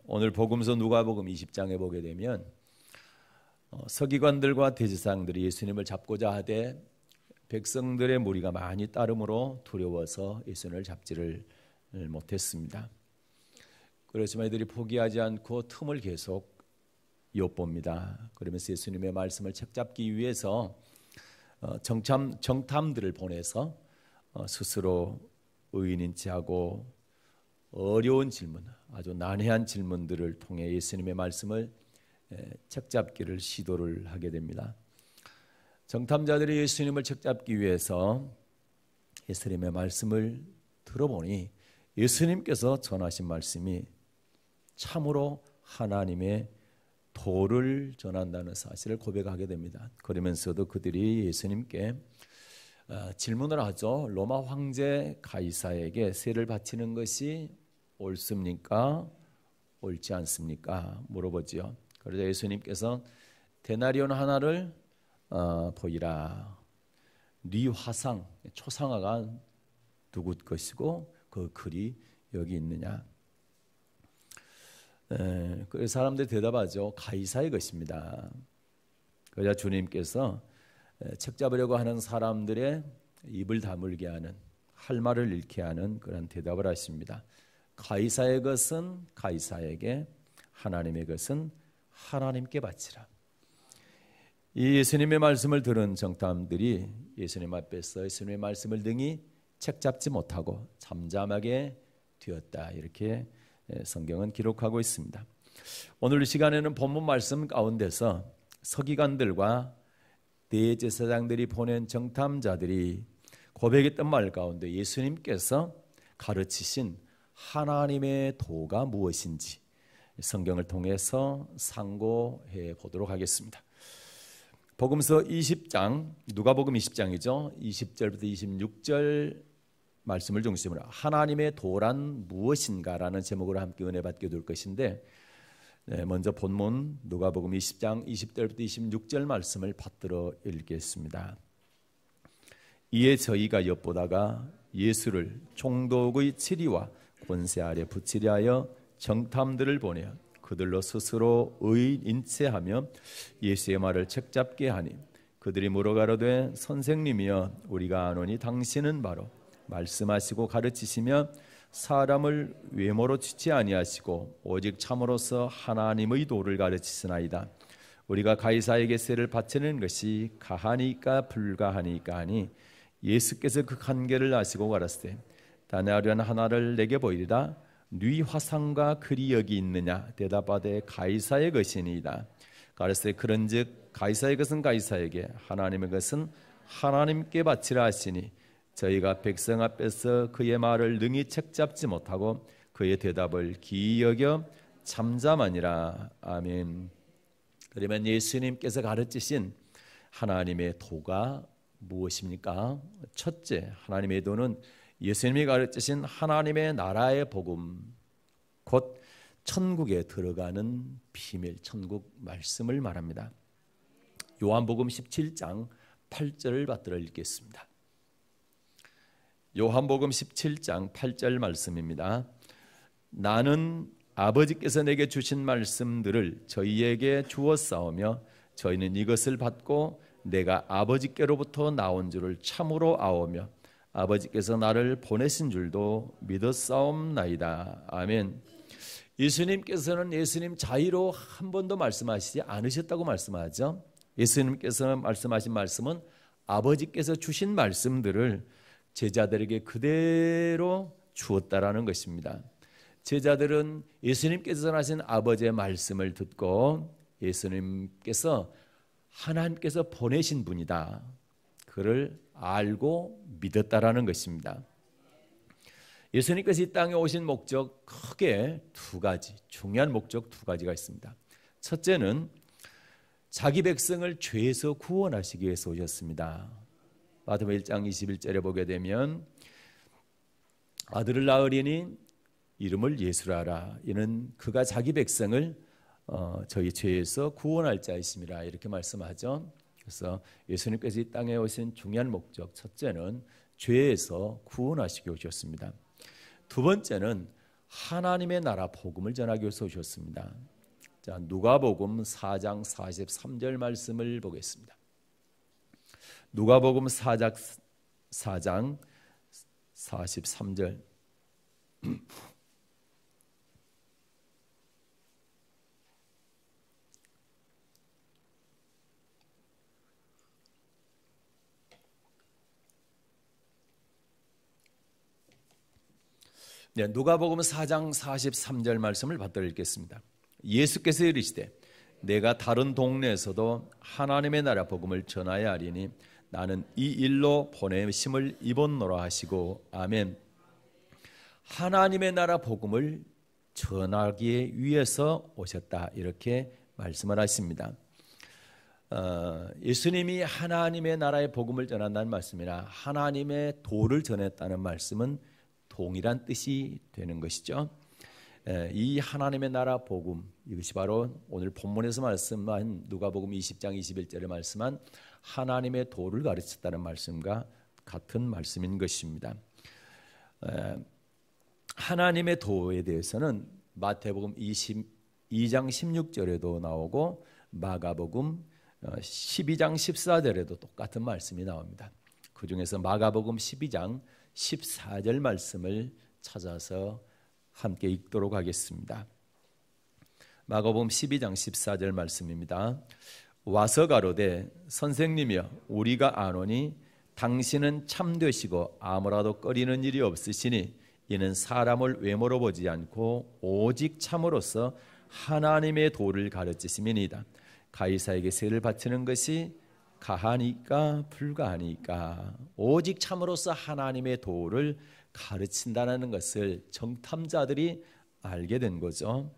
오늘 복음서 누가복음 20장에 보게 되면 서기관들과 대제사장들이 예수님을 잡고자 하되 백성들의 무리가 많이 따름으로 두려워서 예수님을 잡지를 못했습니다. 그렇지만 이들이 포기하지 않고 틈을 계속 엿봅니다. 그러면서 예수님의 말씀을 책잡기 위해서 정탐들을 보내서 스스로 의인인 체하고 어려운 질문, 아주 난해한 질문들을 통해 예수님의 말씀을 책잡기를 시도를 하게 됩니다. 정탐자들이 예수님을 책잡기 위해서 예수님의 말씀을 들어보니 예수님께서 전하신 말씀이 참으로 하나님의 도를 전한다는 사실을 고백하게 됩니다. 그러면서도 그들이 예수님께 질문을 하죠. 로마 황제 가이사에게 세를 바치는 것이 옳습니까? 옳지 않습니까? 물어보지요. 그러자 예수님께서 데나리온 하나를 보이라. 네 화상, 초상화가 누구 것이고 그 글이 여기 있느냐? 그 사람들이 대답하죠. 가이사의 것입니다. 그러자 주님께서 책 잡으려고 하는 사람들의 입을 다물게 하는, 할 말을 잃게 하는 그런 대답을 하십니다. 가이사의 것은 가이사에게, 하나님의 것은 하나님께 바치라. 이 예수님의 말씀을 들은 정탐들이 예수님 앞에서 예수님의 말씀을 능히 책 잡지 못하고 잠잠하게 되었다. 이렇게 성경은 기록하고 있습니다. 오늘 이 시간에는 본문 말씀 가운데서 서기관들과 대제사장들이 보낸 정탐자들이 고백했던 말 가운데 예수님께서 가르치신 하나님의 도가 무엇인지 성경을 통해서 상고해 보도록 하겠습니다. 복음서 20장, 누가복음 20장이죠. 20절부터 26절 말씀을 중심으로 하나님의 도란 무엇인가라는 제목으로 함께 은혜 받게 될 것인데, 먼저 본문 누가복음 20장 20절부터 26절 말씀을 받들어 읽겠습니다. 이에 저희가 엿보다가 예수를 총독의 치리와 권세 아래 붙이려 하여 정탐들을 보내어 그들로 스스로 의인체하며 예수의 말을 책잡게 하니 그들이 물어가로되 선생님이여 우리가 아노니 당신은 바로 말씀하시고 가르치시며 사람을 외모로 취치 아니하시고 오직 참으로서 하나님의 도를 가르치시나이다. 우리가 가이사에게 세를 바치는 것이 가하니까 불가하니까 하니 예수께서 그 한계를 아시고 가라사대 다나리온 하나를 내게 보이리라. 네 화상과 글이 여기 있느냐? 대답하되 가이사의 것이니이다. 가라사대 그런즉 가이사의 것은 가이사에게, 하나님의 것은 하나님께 바치라 하시니 저희가 백성 앞에서 그의 말을 능히 책잡지 못하고 그의 대답을 기이 여겨 잠잠하니라. 아멘. 그러면 예수님께서 가르치신 하나님의 도가 무엇입니까? 첫째, 하나님의 도는 예수님이 가르치신 하나님의 나라의 복음, 곧 천국에 들어가는 비밀, 천국 말씀을 말합니다. 요한복음 17장 8절을 받들어 읽겠습니다. 요한복음 17장 8절 말씀입니다. 나는 아버지께서 내게 주신 말씀들을 저희에게 주었사오며 저희는 이것을 받고 내가 아버지께로부터 나온 줄을 참으로 아오며 아버지께서 나를 보내신 줄도 믿었사옵나이다. 아멘. 예수님께서는 예수님 자의로 한 번도 말씀하시지 않으셨다고 말씀하죠. 예수님께서 말씀하신 말씀은 아버지께서 주신 말씀들을 제자들에게 그대로 주었다라는 것입니다. 제자들은 예수님께서 전하신 아버지의 말씀을 듣고 예수님께서 하나님께서 보내신 분이다, 그를 알고 믿었다라는 것입니다. 예수님께서 이 땅에 오신 목적 크게 두 가지, 중요한 목적 두 가지가 있습니다. 첫째는 자기 백성을 죄에서 구원하시기 위해서 오셨습니다. 마태복음 1장 21절에 보게 되면 아들을 낳으리니 이름을 예수라 하라. 이는 그가 자기 백성을 저희 죄에서 구원할 자이심이라. 이렇게 말씀하죠. 그래서 예수님께서 이 땅에 오신 중요한 목적, 첫째는 죄에서 구원하시기 오셨습니다. 두 번째는 하나님의 나라 복음을 전하기 위해서 오셨습니다. 자, 누가복음 4장 43절 말씀을 보겠습니다. 누가복음 4장 43절. 네, 누가복음 4장 43절 말씀을 받들어 읽겠습니다. 예수께서 이르시되 내가 다른 동네에서도 하나님의 나라 복음을 전하여야 하리니 나는 이 일로 보내심을 입었노라 하시고 아멘. 하나님의 나라 복음을 전하기 위해서 오셨다 이렇게 말씀을 하십니다. 예수님이 하나님의 나라의 복음을 전한다는 말씀이나 하나님의 도를 전했다는 말씀은 동일한 뜻이 되는 것이죠. 이 하나님의 나라 복음, 이것이 바로 오늘 본문에서 말씀한 누가복음 20장 21절에 말씀한 하나님의 도를 가르쳤다는 말씀과 같은 말씀인 것입니다. 하나님의 도에 대해서는 마태복음 22장 16절에도 나오고 마가복음 12장 14절에도 똑같은 말씀이 나옵니다. 그 중에서 마가복음 12장 14절 말씀을 찾아서 함께 읽도록 하겠습니다. 마가복음 12장 14절 말씀입니다. 와서 가로되 선생님이여 우리가 아노니 당신은 참되시고 아무라도 꺼리는 일이 없으시니 이는 사람을 외모로 보지 않고 오직 참으로서 하나님의 도를 가르치심이니이다. 가이사에게 세를 바치는 것이 가하니까 불가하니까 오직 참으로서 하나님의 도를 가르친다는 것을 정탐자들이 알게 된 거죠.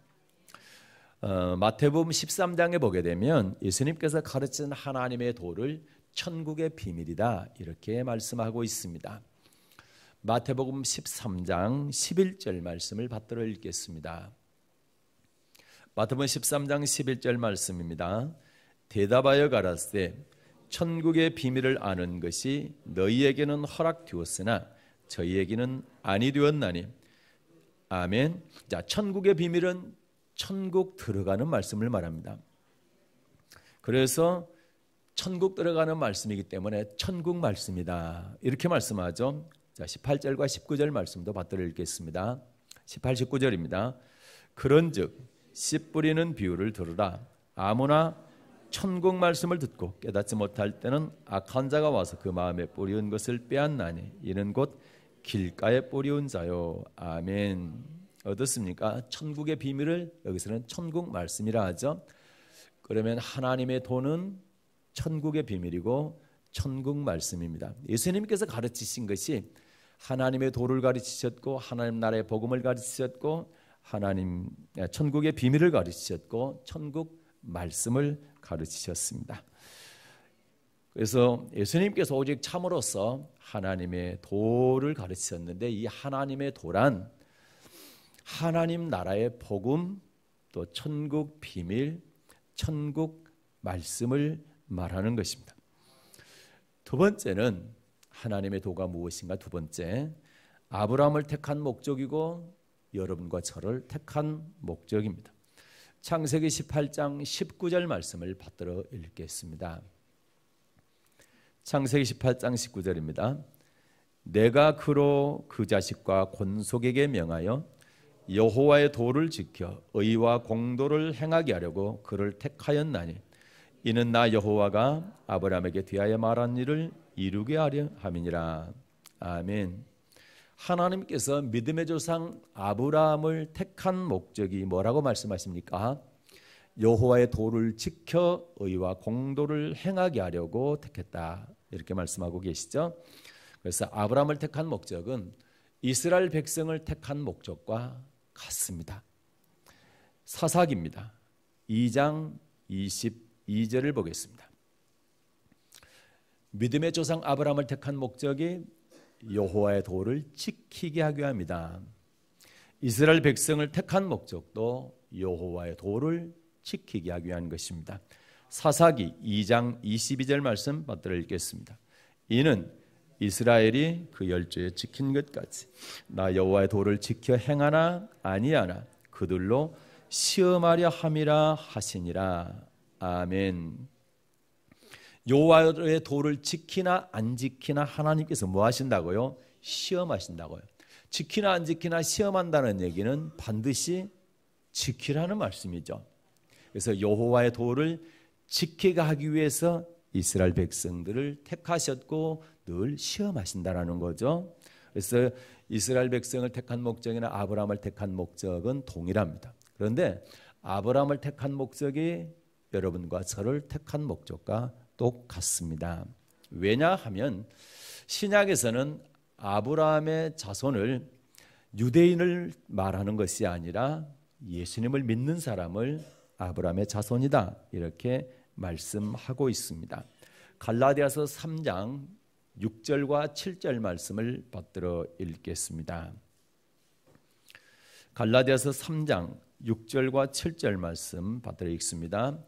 마태복음 13장에 보게 되면 예수님께서 가르친 하나님의 도를 천국의 비밀이다 이렇게 말씀하고 있습니다. 마태복음 13장 11절 말씀을 받들어 읽겠습니다. 마태복음 13장 11절 말씀입니다. 대답하여 가라사대 천국의 비밀을 아는 것이 너희에게는 허락되었으나 저희에게는 아니 되었나니 아멘. 자, 천국의 비밀은 천국 들어가는 말씀을 말합니다. 그래서 천국 들어가는 말씀이기 때문에 천국 말씀이다 이렇게 말씀하죠. 자, 18절과 19절 말씀도 받들어 읽겠습니다. 18, 19절입니다. 그런즉 씨 뿌리는 비유를 들으라. 아무나 천국 말씀을 듣고 깨닫지 못할 때는 악한 자가 와서 그 마음에 뿌리운 것을 빼앗나니 이는 곧 길가에 뿌리운 자요. 아멘. 어떻습니까? 천국의 비밀을 여기서는 천국 말씀이라 하죠. 그러면 하나님의 도는 천국의 비밀이고 천국 말씀입니다. 예수님께서 가르치신 것이 하나님의 도를 가르치셨고 하나님 나라의 복음을 가르치셨고 하나님 천국의 비밀을 가르치셨고 천국 말씀을 가르치셨습니다. 그래서 예수님께서 오직 참으로서 하나님의 도를 가르치셨는데 이 하나님의 도란 하나님 나라의 복음 또 천국 비밀, 천국 말씀을 말하는 것입니다. 두 번째는 하나님의 도가 무엇인가? 두 번째, 아브라함을 택한 목적이고 여러분과 저를 택한 목적입니다. 창세기 18장 19절 말씀을 받들어 읽겠습니다. 창세기 18장 19절입니다. 내가 그로 그 자식과 권속에게 명하여 여호와의 도를 지켜 의와 공도를 행하게 하려고 그를 택하였나니 이는 나 여호와가 아브라함에게 대하여 말한 일을 이루게 하려 함이니라. 아멘. 하나님께서 믿음의 조상 아브라함을 택한 목적이 뭐라고 말씀하십니까? 여호와의 도를 지켜 의와 공도를 행하게 하려고 택했다 이렇게 말씀하고 계시죠. 그래서 아브라함을 택한 목적은 이스라엘 백성을 택한 목적과 같습니다. 사사기입니다. 2장 22절을 보겠습니다. 믿음의 조상 아브라함을 택한 목적이 여호와의 도를 지키게 하게 합니다. 이스라엘 백성을 택한 목적도 여호와의 도를 지키게 하기 위한 것입니다. 사사기 2장 22절 말씀 받들어 읽겠습니다. 이는 이스라엘이 그 열조에 지킨 것까지 나 여호와의 도를 지켜 행하나 아니하나 그들로 시험하려 함이라 하시니라. 아멘. 여호와의 도를 지키나 안 지키나 하나님께서 뭐 하신다고요? 시험하신다고요. 지키나 안 지키나 시험한다는 얘기는 반드시 지키라는 말씀이죠. 그래서 여호와의 도를 지키게 하기 위해서 이스라엘 백성들을 택하셨고 늘 시험하신다라는 거죠. 그래서 이스라엘 백성을 택한 목적이나 아브라함을 택한 목적은 동일합니다. 그런데 아브라함을 택한 목적이 여러분과 저를 택한 목적과 똑같습니다. 왜냐하면 신약에서는 아브라함의 자손을 유대인을 말하는 것이 아니라 예수님을 믿는 사람을 아브라함의 자손이다 이렇게 말씀하고 있습니다. 갈라디아서 3장 6절과 7절 말씀을 받들어 읽겠습니다. 갈라디아서 3장 6절과 7절 말씀 받들어 읽습니다.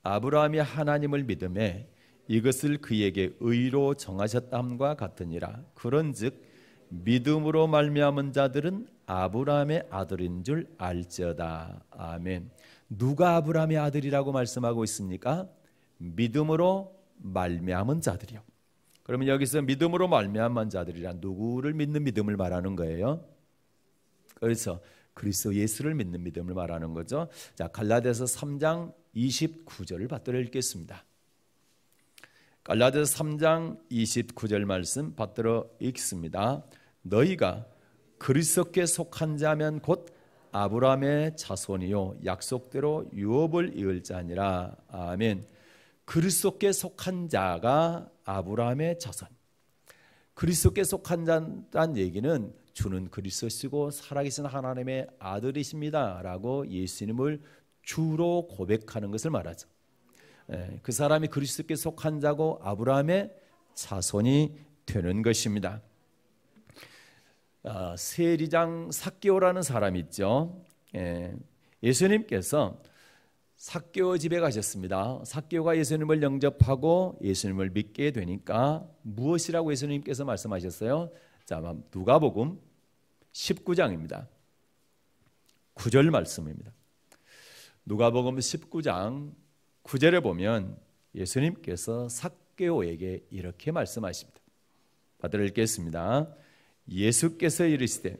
아브라함이 하나님을 믿음에 이것을 그에게 의로 정하셨다함과 같으니라. 그런즉 믿음으로 말미암은 자들은 아브라함의 아들인 줄 알지어다. 아멘. 누가 아브라함의 아들이라고 말씀하고 있습니까? 믿음으로 말미암은 자들이요. 그러면 여기서 믿음으로 말미암은 자들이란 누구를 믿는 믿음을 말하는 거예요? 그래서 그리스도 예수를 믿는 믿음을 말하는 거죠. 자, 갈라디아서 3장 29절을 받들어 읽겠습니다. 갈라디아서 3장 29절 말씀 받들어 읽습니다. 너희가 그리스도께 속한 자면 곧 아브라함의 자손이요 약속대로 유업을 이을 자니라. 아멘. 그리스도께 속한 자가 아브라함의 자손. 그리스도께 속한 자란 얘기는 주는 그리스도시고 살아계신 하나님의 아들이십니다 라고 예수님을 주로 고백하는 것을 말하죠. 그 사람이 그리스도께 속한 자고 아브라함의 자손이 되는 것입니다. 세리장 삭개오라는 사람이 있죠. 예수님께서 삭개오 집에 가셨습니다. 삭개오가 예수님을 영접하고 예수님을 믿게 되니까 무엇이라고 예수님께서 말씀하셨어요? 자, 누가복음 19장입니다. 9절 말씀입니다. 누가복음 19장 9절에 보면 예수님께서 삭개오에게 이렇게 말씀하십니다. 받들어 읽겠습니다. 예수께서 이르시되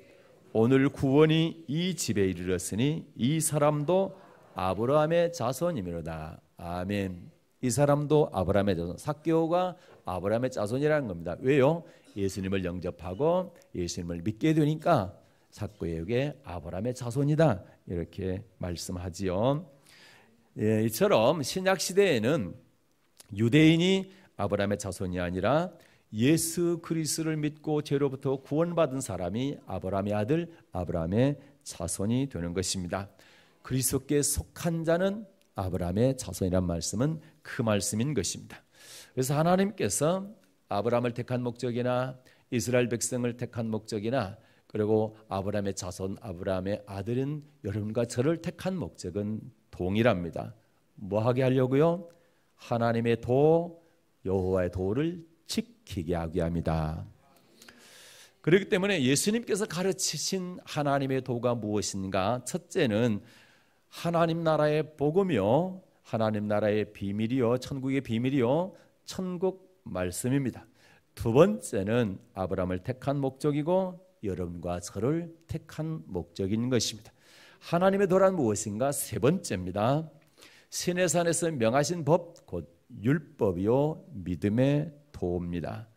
오늘 구원이 이 집에 이르렀으니 이 사람도 아브라함의 자손이미로다. 아멘. 이 사람도 아브라함의 자손. 삭개오가 아브라함의 자손이라는 겁니다. 왜요? 예수님을 영접하고 예수님을 믿게 되니까 삭개오에게 아브라함의 자손이다 이렇게 말씀하지요. 이처럼 신약 시대에는 유대인이 아브라함의 자손이 아니라 예수 그리스도를 믿고 죄로부터 구원받은 사람이 아브라함의 아들 아브라함의 자손이 되는 것입니다. 그리스도께 속한 자는 아브라함의 자손이란 말씀은 그 말씀인 것입니다. 그래서 하나님께서 아브라함을 택한 목적이나 이스라엘 백성을 택한 목적이나 그리고 아브라함의 자손 아브라함의 아들인 여러분과 저를 택한 목적은 동일합니다. 뭐 하게 하려고요? 하나님의 도 여호와의 도를 지키게 하게 합니다. 그렇기 때문에 예수님께서 가르치신 하나님의 도가 무엇인가? 첫째는 하나님 나라의 복음이요, 하나님 나라의 비밀이요, 천국의 비밀이요, 천국 말씀입니다. 두 번째는 아브라함을 택한 목적이고 여러분과 저를 택한 목적인 것입니다. 하나님의 도란 무엇인가? 세 번째입니다. 시내산에서 명하신 법, 곧 율법이요 믿음의 도입니다.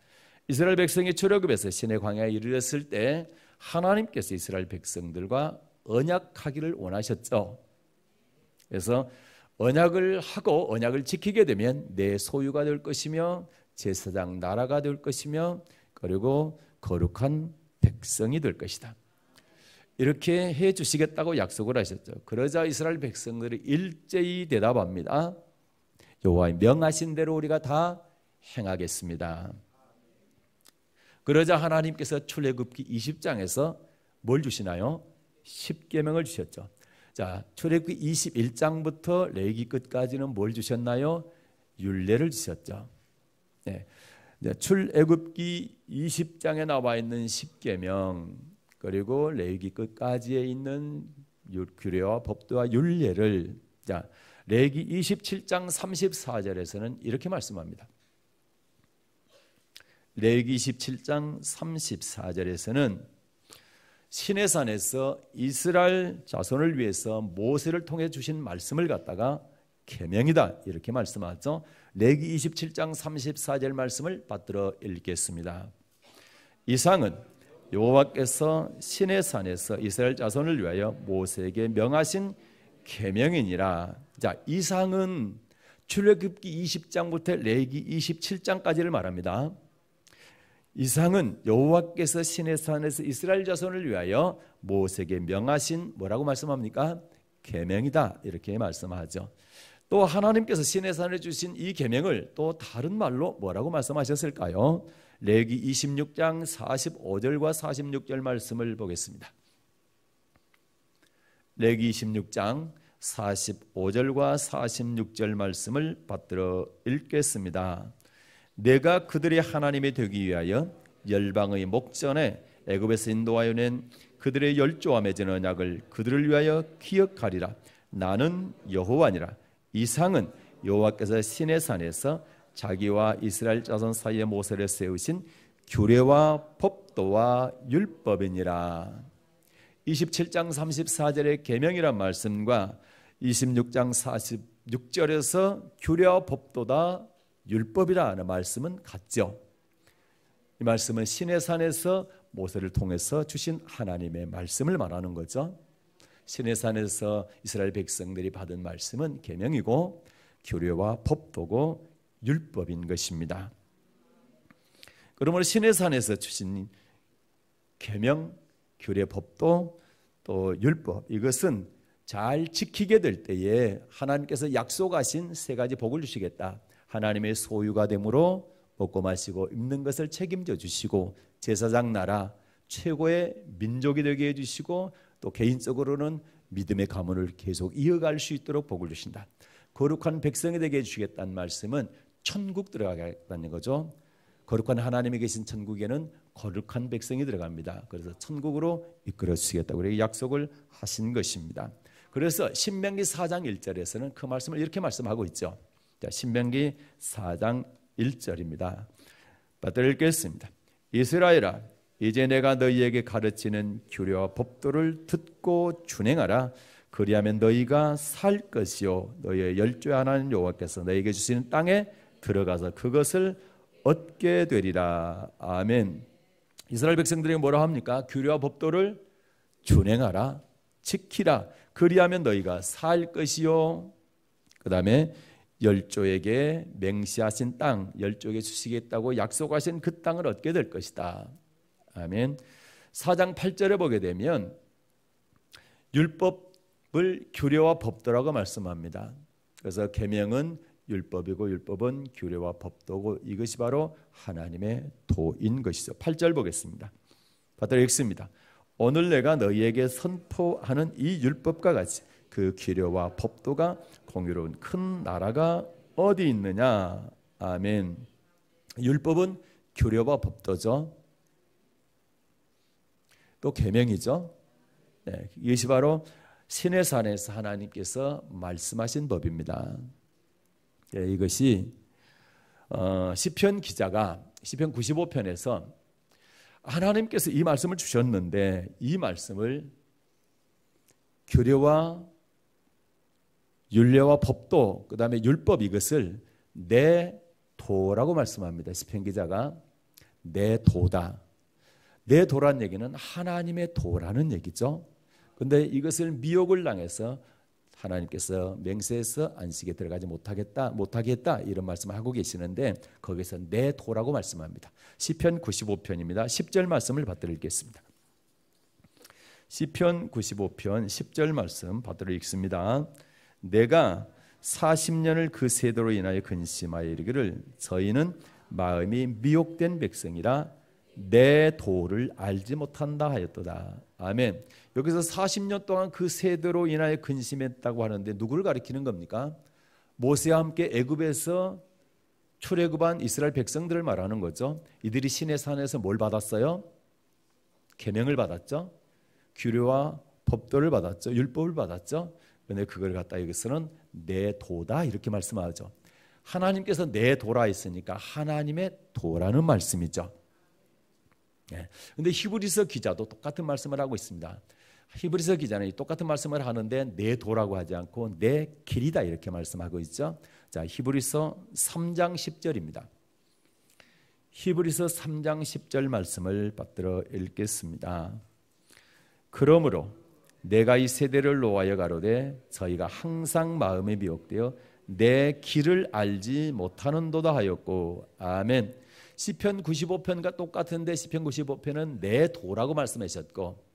이스라엘 백성이 출애굽에서 시내 광야에 이르렀을 때 하나님께서 이스라엘 백성들과 언약하기를 원하셨죠. 그래서 언약을 하고 언약을 지키게 되면 내 소유가 될 것이며 제사장 나라가 될 것이며 그리고 거룩한 백성이 될 것이다. 이렇게 해 주시겠다고 약속을 하셨죠. 그러자 이스라엘 백성들이 일제히 대답합니다. 여호와의 명하신 대로 우리가 다 행하겠습니다. 그러자 하나님께서 출애굽기 20장에서 뭘 주시나요? 10계명을 주셨죠. 자, 출애굽기 21장부터 레위기 끝까지는 뭘 주셨나요? 율례를 주셨죠. 네. 출애굽기 20장에 나와 있는 10계명 그리고 레위기 끝까지에 있는 규례와 법도와 율례를 레위기 27장 34절에서는 이렇게 말씀합니다. 레위기 27장 34절에서는 시내산에서 이스라엘 자손을 위해서 모세를 통해 주신 말씀을 갖다가 계명이다 이렇게 말씀하죠. 레위기 27장 34절 말씀을 받들어 읽겠습니다. 이상은 여호와께서 시내산에서 이스라엘 자손을 위하여 모세에게 명하신 계명이니라. 자, 이상은 출애굽기 20장부터 레위기 27장까지를 말합니다. 이상은 여호와께서 시내산에서 이스라엘 자손을 위하여 모세에게 명하신 뭐라고 말씀합니까? 계명이다 이렇게 말씀하죠. 또 하나님께서 시내산에 주신 이 계명을 또 다른 말로 뭐라고 말씀하셨을까요? 레위기 26장 45절과 46절 말씀을 보겠습니다. 레위기 26장 45절과 46절 말씀을 받들어 읽겠습니다. 내가 그들의 하나님이 되기 위하여 열방의 목전에 애굽에서 인도하여 낸 그들의 열조와 맺은 언약을 그들을 위하여 기억하리라. 나는 여호와니라. 이상은 여호와께서 시내산에서 자기와 이스라엘 자손 사이에 모세를 세우신 규례와 법도와 율법이니라. 27장 34절의 계명이란 말씀과 26장 46절에서 규례와 법도다 율법이라는 말씀은 같죠. 이 말씀은 시내산에서 모세를 통해서 주신 하나님의 말씀을 말하는 거죠. 시내산에서 이스라엘 백성들이 받은 말씀은 계명이고 규례와 법도고 율법인 것입니다. 그러므로 시내산에서 주신 계명, 규례, 법도 또 율법 이것은 잘 지키게 될 때에 하나님께서 약속하신 세 가지 복을 주시겠다. 하나님의 소유가 되므로 먹고 마시고 입는 것을 책임져 주시고 제사장 나라 최고의 민족이 되게 해주시고 또 개인적으로는 믿음의 가문을 계속 이어갈 수 있도록 복을 주신다. 거룩한 백성이 되게 해주시겠다는 말씀은 천국 들어가겠다는 거죠. 거룩한 하나님이 계신 천국에는 거룩한 백성이 들어갑니다. 그래서 천국으로 이끌어 주시겠다고 그렇게 약속을 하신 것입니다. 그래서 신명기 4장 1절에서는 그 말씀을 이렇게 말씀하고 있죠. 자, 신명기 4장 1절입니다. 받들어 읽겠습니다. 이스라엘아, 이제 내가 너희에게 가르치는 규례와 법도를 듣고 준행하라. 그리하면 너희가 살 것이요 너희의 열조의 하나님 여호와께서 너희에게 주시는 땅에 들어가서 그것을 얻게 되리라. 아멘. 이스라엘 백성들이 뭐라 합니까? 규례와 법도를 준행하라, 지키라. 그리하면 너희가 살 것이요. 그 다음에 열조에게 맹시하신 땅, 열조에게 주시겠다고 약속하신 그 땅을 얻게 될 것이다. 아멘. 4장 8절에 보게 되면 율법을 규례와 법도라고 말씀합니다. 그래서 계명은 율법이고 율법은 규례와 법도고 이것이 바로 하나님의 도인 것이죠. 8절 보겠습니다. 받들어 읽습니다. 오늘 내가 너희에게 선포하는 이 율법과 같이 그 규례와 법도가 공유로운 큰 나라가 어디 있느냐. 아멘. 율법은 규례와 법도죠. 또 계명이죠. 네, 이것이 바로 시내산에서 하나님께서 말씀하신 법입니다. 네, 이것이 시편 기자가 시편 95편에서 하나님께서 이 말씀을 주셨는데 이 말씀을 규례와 율례와 법도 그 다음에 율법 이것을 내 도라고 말씀합니다. 시편 기자가 내 도다. 내 도란 얘기는 하나님의 도라는 얘기죠. 그런데 이것을 미혹을 당해서 하나님께서 맹세해서 안식에 들어가지 못하게 했다 이런 말씀을 하고 계시는데 거기서 내 도라고 말씀합니다. 시편 95편입니다. 10절 말씀을 받들어 읽겠습니다. 시편 95편 10절 말씀 받들어 읽습니다. 내가 40년을 그 세대로 인하여 근심하여 이르기를 저희는 마음이 미혹된 백성이라 내 도를 알지 못한다 하였도다. 아멘. 여기서 40년 동안 그 세대로 인하여 근심했다고 하는데 누구를 가리키는 겁니까? 모세와 함께 애굽에서 출애굽한 이스라엘 백성들을 말하는 거죠. 이들이 시내산에서 뭘 받았어요? 계명을 받았죠. 규례와 법도를 받았죠. 율법을 받았죠. 그런데 그걸 갖다 여기서는 내 도다 이렇게 말씀하죠. 하나님께서 내 도라 했으니까 하나님의 도라는 말씀이죠. 그런데 히브리서 기자도 똑같은 말씀을 하고 있습니다. 히브리서 기자는 똑같은 말씀을 하는데 내 도라고 하지 않고 내 길이다 이렇게 말씀하고 있죠. 자, 히브리서 3장 10절입니다. 히브리서 3장 10절 말씀을 받들어 읽겠습니다. 그러므로 내가 이 세대를 노하여 가로되 저희가 항상 마음에 미혹되어 내 길을 알지 못하는도다 하였고. 아멘. 시편 95편과 똑같은데 시편 95편은 내 도라고 말씀하셨고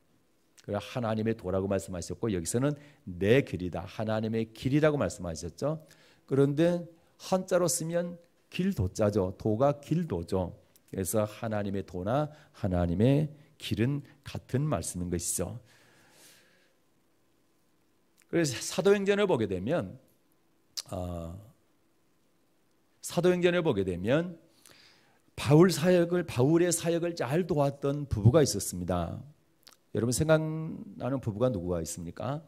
하나님의 도라고 말씀하셨고 여기서는 내 길이다 하나님의 길이라고 말씀하셨죠. 그런데 한자로 쓰면 길도자죠. 도가 길도죠. 그래서 하나님의 도나 하나님의 길은 같은 말씀인 것이죠. 그래서 사도행전을 보게 되면 바울의 사역을 잘 도왔던 부부가 있었습니다. 여러분 생각나는 부부가 누구가 있습니까?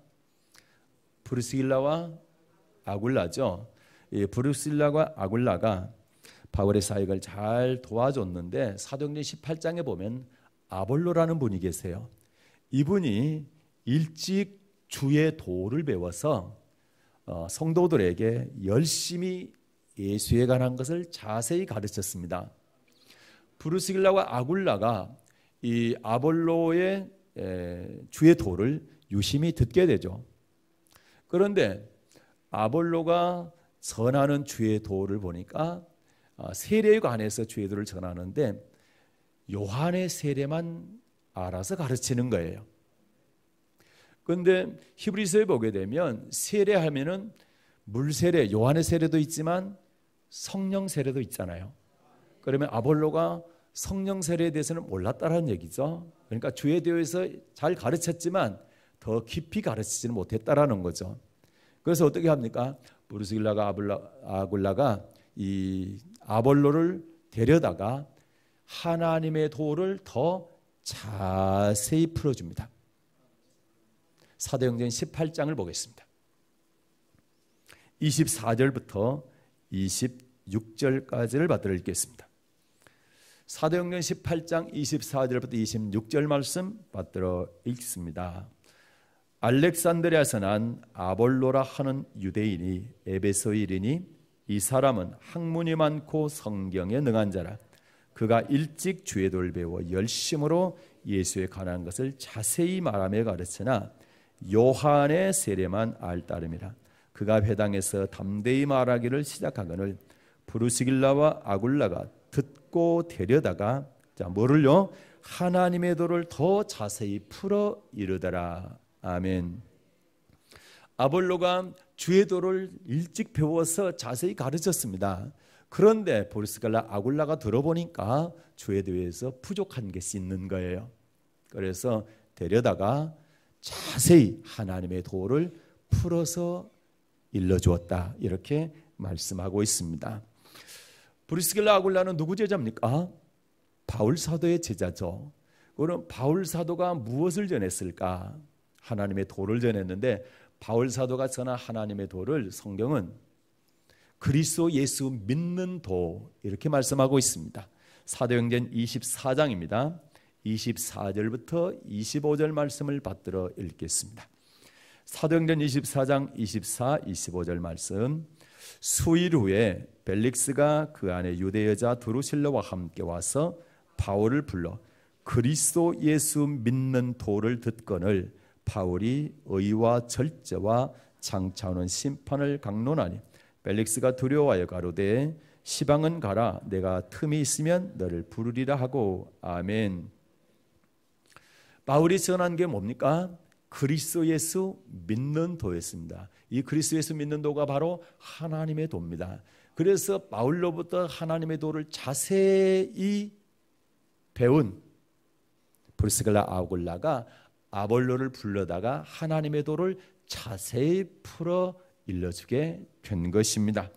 브리스길라와 아굴라죠. 브리스길라와 아굴라가 바울의 사역을 잘 도와줬는데 사도행전 18장에 보면 아볼로라는 분이 계세요. 이분이 일찍 주의 도를 배워서 성도들에게 열심히 예수에 관한 것을 자세히 가르쳤습니다. 브리스길라와 아굴라가 이 아볼로의 주의 도를 유심히 듣게 되죠. 그런데 아볼로가 전하는 주의 도를 보니까 세례에 관해서 주의 도를 전하는데 요한의 세례만 알아서 가르치는 거예요. 그런데 히브리서에 보게 되면 세례하면은 물 세례, 요한의 세례도 있지만 성령 세례도 있잖아요. 그러면 아볼로가 성령 세례에 대해서는 몰랐다라는 얘기죠. 그러니까 주에 대해서 잘 가르쳤지만 더 깊이 가르치지는 못했다라는 거죠. 그래서 어떻게 합니까? 브리스길라가 아굴라가 이 아볼로를 데려다가 하나님의 도를 더 자세히 풀어줍니다. 사도행전 18장을 보겠습니다. 24절부터 26절까지를 받들어 읽겠습니다. 사도행전 18장 24절부터 26절 말씀 받들어 읽습니다. 알렉산드리아에서 난 아볼로라 하는 유대인이 에베소에 이르니 이 사람은 학문이 많고 성경에 능한 자라. 그가 일찍 주의 도를 배워 열심으로 예수에 관한 것을 자세히 말하며 가르치나 요한의 세례만 알 따름이라. 그가 회당에서 담대히 말하기를 시작하거늘 브루스길라와 아굴라가 듣고 데려다가 뭐를요? 하나님의 도를 더 자세히 풀어 이르더라. 아멘. 아볼로가 주의 도를 일찍 배워서 자세히 가르쳤습니다. 그런데 브루스길라 아굴라가 들어보니까 주에 대해서 부족한 것이 있는 거예요. 그래서 데려다가 자세히 하나님의 도를 풀어서 일러주었다. 이렇게 말씀하고 있습니다. 브리스길라 아굴라는 누구 제자입니까? 바울 사도의 제자죠. 그럼 바울 사도가 무엇을 전했을까? 하나님의 도를 전했는데 바울 사도가 전한 하나님의 도를 성경은 그리스도 예수 믿는 도 이렇게 말씀하고 있습니다. 사도행전 24장입니다. 24절부터 25절 말씀을 받들어 읽겠습니다. 사도행전 24장 24, 25절 말씀. 수일 후에 벨릭스가 그 안에 유대 여자 드루실라와 함께 와서 바울을 불러 그리스도 예수 믿는 도를 듣거늘 바울이 의와 절제와 장차오는 심판을 강론하니 벨릭스가 두려워하여 가로되 시방은 가라 내가 틈이 있으면 너를 부르리라 하고. 아멘. 바울이 전한 게 뭡니까? 그리스도 예수 믿는 도였습니다. 이 그리스도 예수 믿는 도가 바로 하나님의 도입니다. 그래서 바울로부터 하나님의 도를 자세히 배운 브리스길라 아굴라가 아볼로를 불러다가 하나님의 도를 자세히 풀어 일러주게 된 것입니다.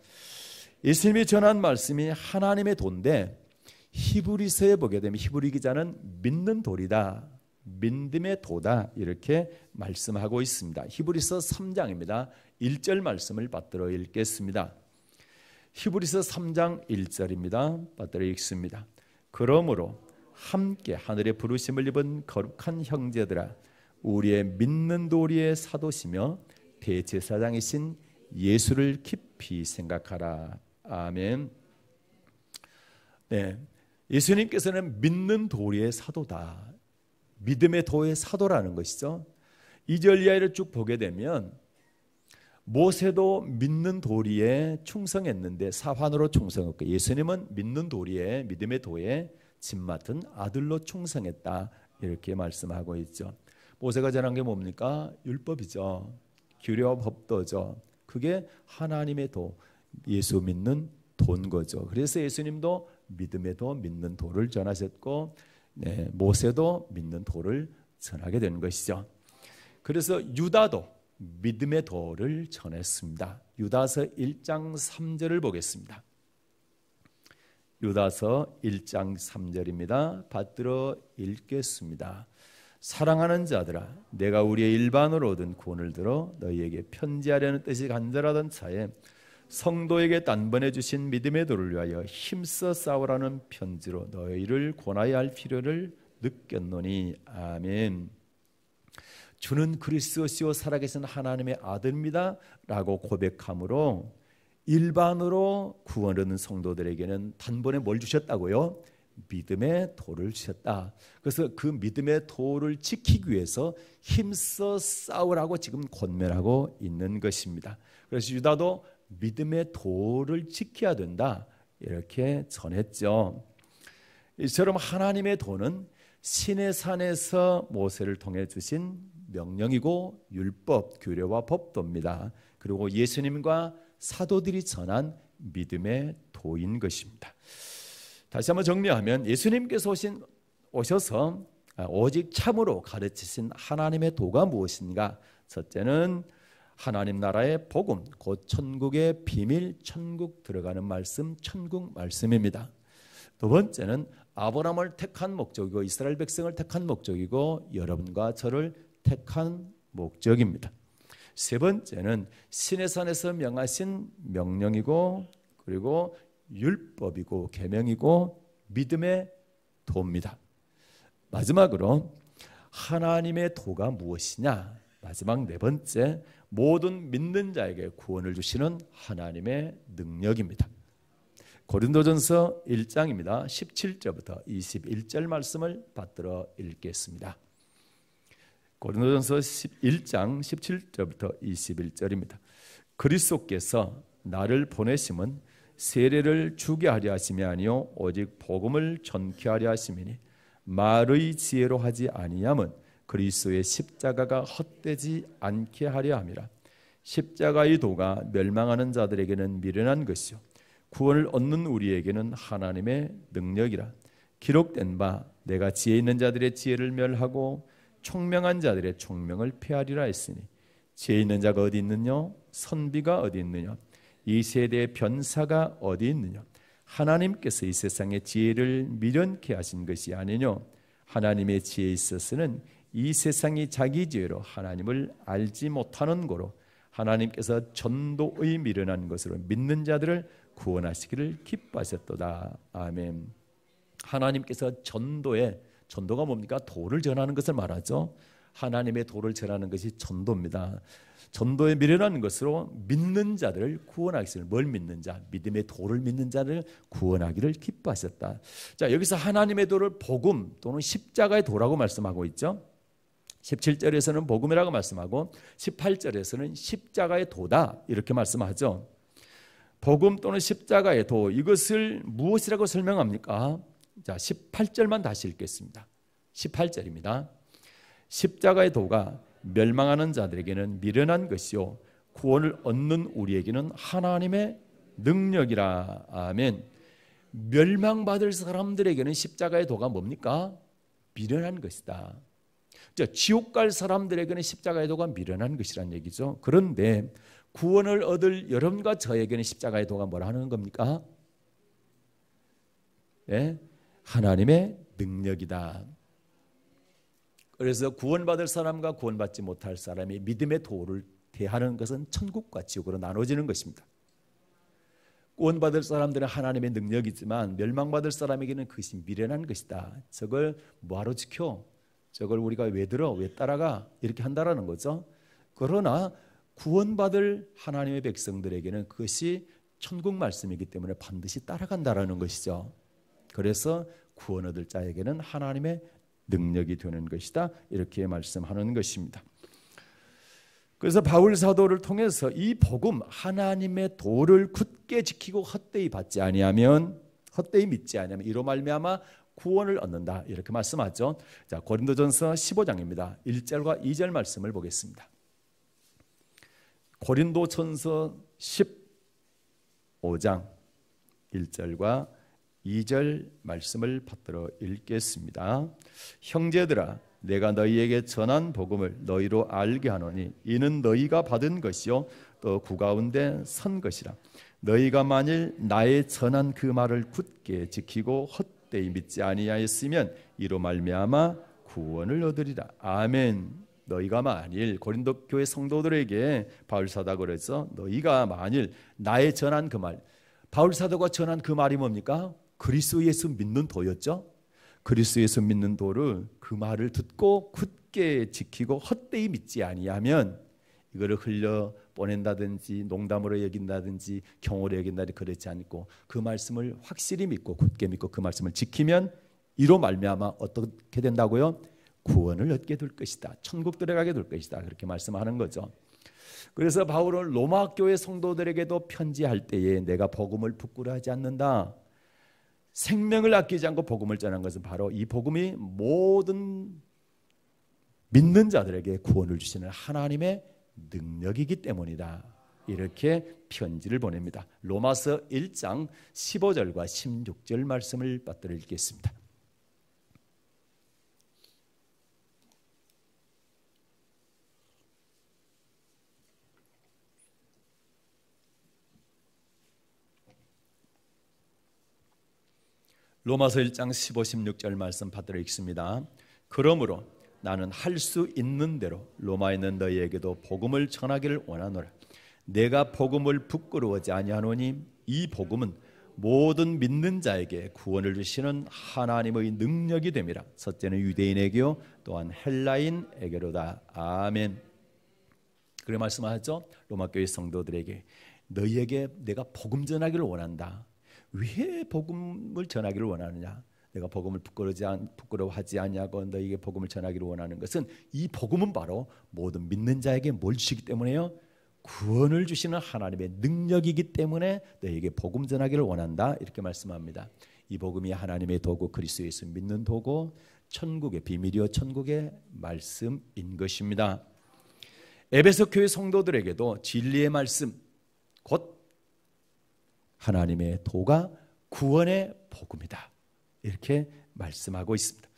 예수님이 전한 말씀이 하나님의 도인데 히브리서에 보게 되면 히브리 기자는 믿는 돌이다, 믿음의 도다 이렇게 말씀하고 있습니다. 히브리서 3장입니다. 1절 말씀을 받들어 읽겠습니다. 히브리서 3장 1절입니다. 받들어 읽습니다. 그러므로 함께 하늘의 부르심을 입은 거룩한 형제들아, 우리의 믿는 도리의 사도시며 대제사장이신 예수를 깊이 생각하라. 아멘. 네, 예수님께서는 믿는 도리의 사도다, 믿음의 도의 사도라는 것이죠. 2절 이하를 쭉 보게 되면 모세도 믿는 도리에 충성했는데 사환으로 충성했고, 예수님은 믿는 도리에, 믿음의 도에 집 맡은 아들로 충성했다 이렇게 말씀하고 있죠. 모세가 전한 게 뭡니까? 율법이죠. 규례와 법도죠. 그게 하나님의 도, 예수 믿는 도인 거죠. 그래서 예수님도 믿음의 도, 믿는 도를 전하셨고, 네, 모세도 믿는 도를 전하게 되는 것이죠. 그래서 유다도 믿음의 도를 전했습니다. 유다서 1장 3절을 보겠습니다. 유다서 1장 3절입니다. 받들어 읽겠습니다. 사랑하는 자들아, 내가 우리의 일반으로 얻은 구원을 들어 너희에게 편지하려는 뜻이 간절하던 차에 성도에게 단번에 주신 믿음의 도를 위하여 힘써 싸우라는 편지로 너희를 권하여 할 필요를 느꼈노니. 아멘. 주는 그리스도시요 살아계신 하나님의 아들입니다 라고 고백함으로 일반으로 구원 얻는 성도들에게는 단번에 뭘 주셨다고요? 믿음의 도를 주셨다. 그래서 그 믿음의 도를 지키기 위해서 힘써 싸우라고 지금 권면하고 있는 것입니다. 그래서 유다도 믿음의 도를 지켜야 된다 이렇게 전했죠. 이처럼 하나님의 도는 시내산에서 모세를 통해 주신 명령이고 율법, 규례와 법도입니다. 그리고 예수님과 사도들이 전한 믿음의 도인 것입니다. 다시 한번 정리하면 예수님께서 오셔서 오직 참으로 가르치신 하나님의 도가 무엇인가? 첫째는 하나님 나라의 복음, 곧 천국의 비밀, 천국 들어가는 말씀, 천국 말씀입니다. 두 번째는 아브라함을 택한 목적이고 이스라엘 백성을 택한 목적이고 여러분과 저를 택한 목적입니다. 세 번째는 시내산에서 명하신 명령이고 그리고 율법이고 계명이고 믿음의 도입니다. 마지막으로 하나님의 도가 무엇이냐? 마지막 네 번째, 모든 믿는 자에게 구원을 주시는 하나님의 능력입니다. 고린도전서 1장입니다. 17절부터 21절 말씀을 받들어 읽겠습니다. 고린도전서 1장 17절부터 21절입니다. 그리스도께서 나를 보내심은 세례를 주게 하려 하심이 아니요 오직 복음을 전케 하려 하심이니 말의 지혜로 하지 아니함은 그리스도의 십자가가 헛되지 않게 하려 함이라. 십자가의 도가 멸망하는 자들에게는 미련한 것이요 구원을 얻는 우리에게는 하나님의 능력이라. 기록된 바 내가 지혜 있는 자들의 지혜를 멸하고 총명한 자들의 총명을 폐하리라 했으니 지혜 있는 자가 어디 있느냐? 선비가 어디 있느냐? 이 세대의 변사가 어디 있느냐? 하나님께서 이 세상의 지혜를 미련케 하신 것이 아니냐? 하나님의 지혜에 있어서는 이 세상이 자기 지혜로 하나님을 알지 못하는 거로 하나님께서 전도의 미련한 것으로 믿는 자들을 구원하시기를 기뻐하셨도다. 아멘. 하나님께서 전도가 뭡니까? 도를 전하는 것을 말하죠. 하나님의 도를 전하는 것이 전도입니다. 전도에 미련한 것으로 믿는 자들을 구원하기를, 뭘 믿는 자? 믿음의 도를 믿는 자를 구원하기를 기뻐하셨다. 자, 여기서 하나님의 도를 복음 또는 십자가의 도라고 말씀하고 있죠. 17절에서는 복음이라고 말씀하고 18절에서는 십자가의 도다 이렇게 말씀하죠. 복음 또는 십자가의 도, 이것을 무엇이라고 설명합니까? 자, 18절만 다시 읽겠습니다. 18절입니다. 십자가의 도가 멸망하는 자들에게는 미련한 것이요 구원을 얻는 우리에게는 하나님의 능력이라. 아멘. 멸망받을 사람들에게는 십자가의 도가 뭡니까? 미련한 것이다. 지옥 갈 사람들에게는 십자가의 도가 미련한 것이란 얘기죠. 그런데 구원을 얻을 여러분과 저에게는 십자가의 도가 뭐라 하는 겁니까? 네? 하나님의 능력이다. 그래서 구원받을 사람과 구원받지 못할 사람이 믿음의 도를 대하는 것은 천국과 지옥으로 나눠지는 것입니다. 구원받을 사람들은 하나님의 능력이지만 멸망받을 사람에게는 그것이 미련한 것이다. 저걸 뭐하러 지켜? 저걸 우리가 왜 들어? 왜 따라가? 이렇게 한다라는 거죠. 그러나 구원받을 하나님의 백성들에게는 그것이 천국 말씀이기 때문에 반드시 따라간다라는 것이죠. 그래서 구원 얻을 자에게는 하나님의 능력이 되는 것이다. 이렇게 말씀하는 것입니다. 그래서 바울 사도를 통해서 이 복음, 하나님의 도를 굳게 지키고 헛되이 받지 아니하면, 헛되이 믿지 아니하면 이로 말미암아 구원을 얻는다. 이렇게 말씀하죠. 자, 고린도전서 15장입니다. 1절과 2절 말씀을 보겠습니다. 고린도전서 15장 1절과 2절 말씀을 받들어 읽겠습니다. 형제들아, 내가 너희에게 전한 복음을 너희로 알게 하노니 이는 너희가 받은 것이요 또 구 가운데 선 것이라. 너희가 만일 나의 전한 그 말을 굳게 지키고 헛되이 믿지 아니하였으면 이로 말미암아 구원을 얻으리라. 아멘. 너희가 만일, 고린도 교회 성도들에게 바울 사도가 그래서 너희가 만일 나의 전한 그 말, 바울 사도가 전한 그 말이 뭡니까? 그리스도 예수 믿는 도였죠. 그리스도 예수 믿는 도를, 그 말을 듣고 굳게 지키고 헛되이 믿지 아니하면, 이거를 흘려 보낸다든지 농담으로 여긴다든지 경호로 여긴다든지 그렇지 않고 그 말씀을 확실히 믿고 굳게 믿고 그 말씀을 지키면 이로 말미암아 어떻게 된다고요? 구원을 얻게 될 것이다. 천국 들어가게 될 것이다. 그렇게 말씀하는 거죠. 그래서 바울은 로마 교회 성도들에게도 편지할 때에 내가 복음을 부끄러워하지 않는다. 생명을 아끼지 않고 복음을 전한 것은 바로 이 복음이 모든 믿는 자들에게 구원을 주시는 하나님의 능력이기 때문이다. 이렇게 편지를 보냅니다. 로마서 1장 15절과 16절 말씀을 받들어 읽겠습니다. 로마서 1장 15, 16절 말씀 받들어 읽습니다. 그러므로 나는 할 수 있는 대로 로마에 있는 너희에게도 복음을 전하기를 원하노라. 내가 복음을 부끄러워하지 아니하노니 이 복음은 모든 믿는 자에게 구원을 주시는 하나님의 능력이 됨이라. 첫째는 유대인에게요 또한 헬라인에게로다. 아멘. 그렇게 말씀하죠. 로마교회 성도들에게 너희에게 내가 복음 전하기를 원한다. 왜 복음을 전하기를 원하느냐? 내가 복음을 부끄러워하지 않냐고 너희에게 복음을 전하기를 원하는 것은 이 복음은 바로 모든 믿는 자에게 뭘 주시기 때문에요? 구원을 주시는 하나님의 능력이기 때문에 너희에게 복음 전하기를 원한다. 이렇게 말씀합니다. 이 복음이 하나님의 도고 그리스도 예수 믿는 도고 천국의 비밀이요 천국의 말씀인 것입니다. 에베소 교회 성도들에게도 진리의 말씀 곧 하나님의 도가 구원의 복음이다. 이렇게 말씀하고 있습니다.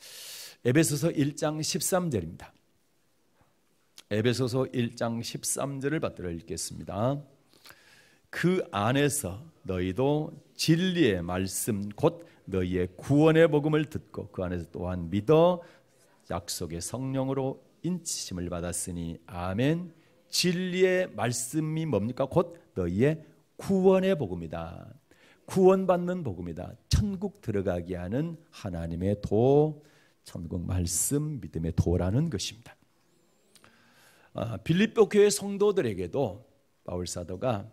에베소서 1장 13절입니다. 에베소서 1장 13절을 받들어 읽겠습니다. 그 안에서 너희도 진리의 말씀 곧 너희의 구원의 복음을 듣고 그 안에서 또한 믿어 약속의 성령으로 인치심을 받았으니 아멘. 진리의 말씀이 뭡니까? 곧 너희의 구원의 복음이다. 구원받는 복음이다. 천국 들어가게 하는 하나님의 도, 천국 말씀, 믿음의 도라는 것입니다. 빌립보 교회 성도들에게도 바울 사도가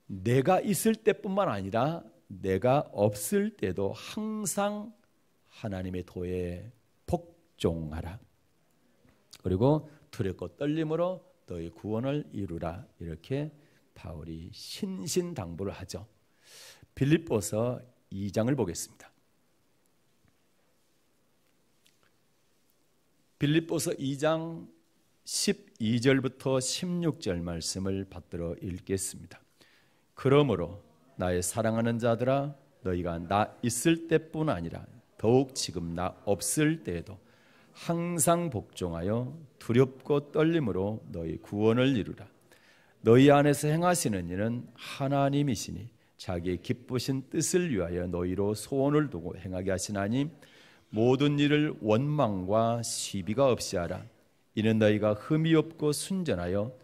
내가 있을 때뿐만 아니라 내가 없을 때도 항상 하나님의 도에 복종하라. 그리고 두렵고 떨림으로 너희 구원을 이루라. 이렇게 바울이 신신당부를 하죠. 빌립보서 2장을 보겠습니다. 빌립보서 2장 12절부터 16절 말씀을 받들어 읽겠습니다. 그러므로 나의 사랑하는 자들아 너희가 나 있을 때뿐 아니라 더욱 지금 나 없을 때에도 항상 복종하여 두렵고 떨림으로 너희 구원을 이루라. 너희 안에서 행하시는 이는 하나님이시니 자기의 기쁘신 뜻을 위하여 너희로 소원을 두고 행하게 하시나니 모든 일을 원망과 시비가 없이 하라. 이는 너희가 흠이 없고 순전하여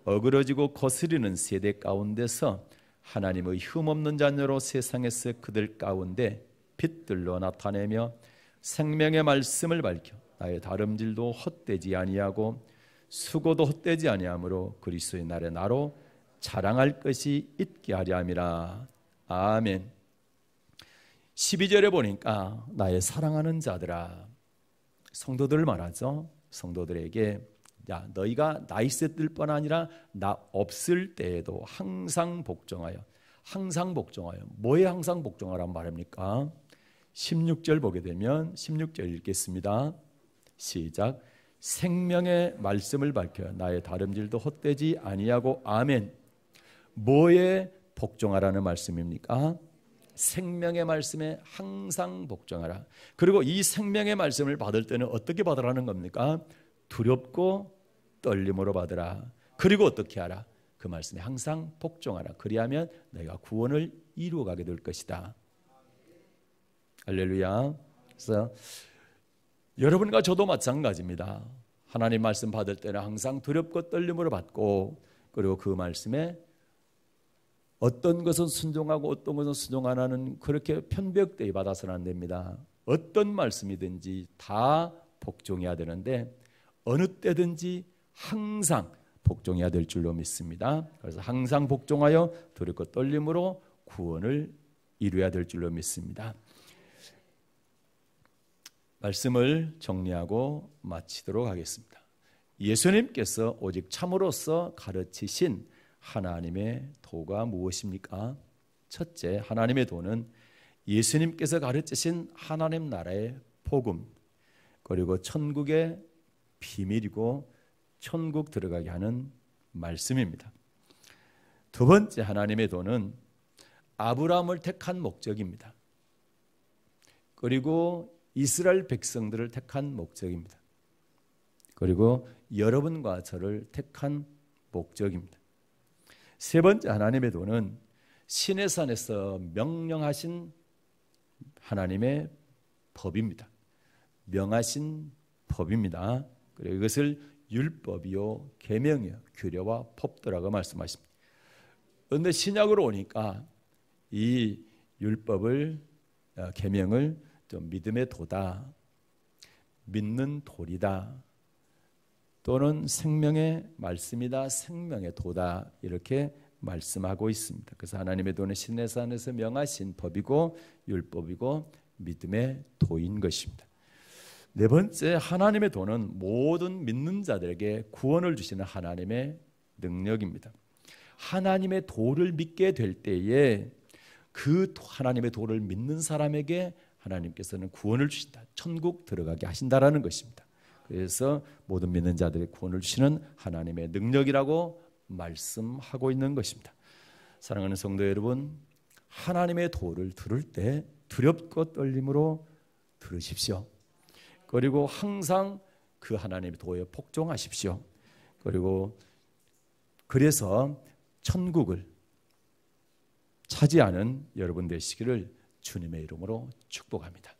어그러지고 거스리는 세대 가운데서 하나님의 흠없는 자녀로 세상에서 그들 가운데 빛들로 나타내며 생명의 말씀을 밝혀 나의 다름질도 헛되지 아니하고 수고도 헛되지 아니하므로 그리스도의 날에 나로 자랑할 것이 있게 하려 함이라. 아멘. 12절에 보니까 나의 사랑하는 자들아, 성도들을 말하죠. 성도들에게 야, 너희가 나 있을 뿐 아니라 나 없을 때에도 항상 복종하여, 항상 복종하여. 뭐에 항상 복종하라는 말입니까? 16절 보게 되면 16절 읽겠습니다. 시작. 생명의 말씀을 밝혀 나의 다름질도 헛되지 아니하고. 아멘. 뭐에 복종하라는 말씀입니까? 생명의 말씀에 항상 복종하라. 그리고 이 생명의 말씀을 받을 때는 어떻게 받으라는 겁니까? 두렵고 떨림으로 받으라. 그리고 어떻게 하라? 그 말씀에 항상 복종하라. 그리하면 내가 구원을 이루어가게 될 것이다. 할렐루야. 그래서 여러분과 저도 마찬가지입니다. 하나님 말씀 받을 때는 항상 두렵고 떨림으로 받고, 그리고 그 말씀에 어떤 것은 순종하고 어떤 것은 순종 안 하는, 그렇게 편벽되이 받아서는 안 됩니다. 어떤 말씀이든지 다 복종해야 되는데 어느 때든지 항상 복종해야 될 줄로 믿습니다. 그래서 항상 복종하여 두렵고 떨림으로 구원을 이루어야 될 줄로 믿습니다. 말씀을 정리하고 마치도록 하겠습니다. 예수님께서 오직 참으로서 가르치신 하나님의 도가 무엇입니까? 첫째, 하나님의 도는 예수님께서 가르치신 하나님 나라의 복음, 그리고 천국의 비밀이고 천국 들어가게 하는 말씀입니다. 두 번째, 하나님의 도는 아브라함을 택한 목적입니다. 그리고 이스라엘 백성들을 택한 목적입니다. 그리고 여러분과 저를 택한 목적입니다. 세 번째, 하나님의 도는 신의 산에서 명령하신 하나님의 법입니다. 명하신 법입니다. 그리고 이것을 율법이요 계명이요 규례와 법도라고 말씀하십니다. 그런데 신약으로 오니까 이 율법을, 계명을 좀 믿음의 도다, 믿는 돌이다, 또는 생명의 말씀이다, 생명의 도다, 이렇게 말씀하고 있습니다. 그래서 하나님의 도는 신의 산에서 명하신 법이고 율법이고 믿음의 도인 것입니다. 네 번째, 하나님의 도는 모든 믿는 자들에게 구원을 주시는 하나님의 능력입니다. 하나님의 도를 믿게 될 때에 그 하나님의 도를 믿는 사람에게 하나님께서는 구원을 주신다, 천국 들어가게 하신다라는 것입니다. 그래서 모든 믿는 자들의 구원을 주시는 하나님의 능력이라고 말씀하고 있는 것입니다. 사랑하는 성도 여러분, 하나님의 도를 들을 때 두렵고 떨림으로 들으십시오. 그리고 항상 그 하나님의 도에 복종하십시오. 그리고 그래서 천국을 차지하는 여러분 되시기를 주님의 이름으로 축복합니다.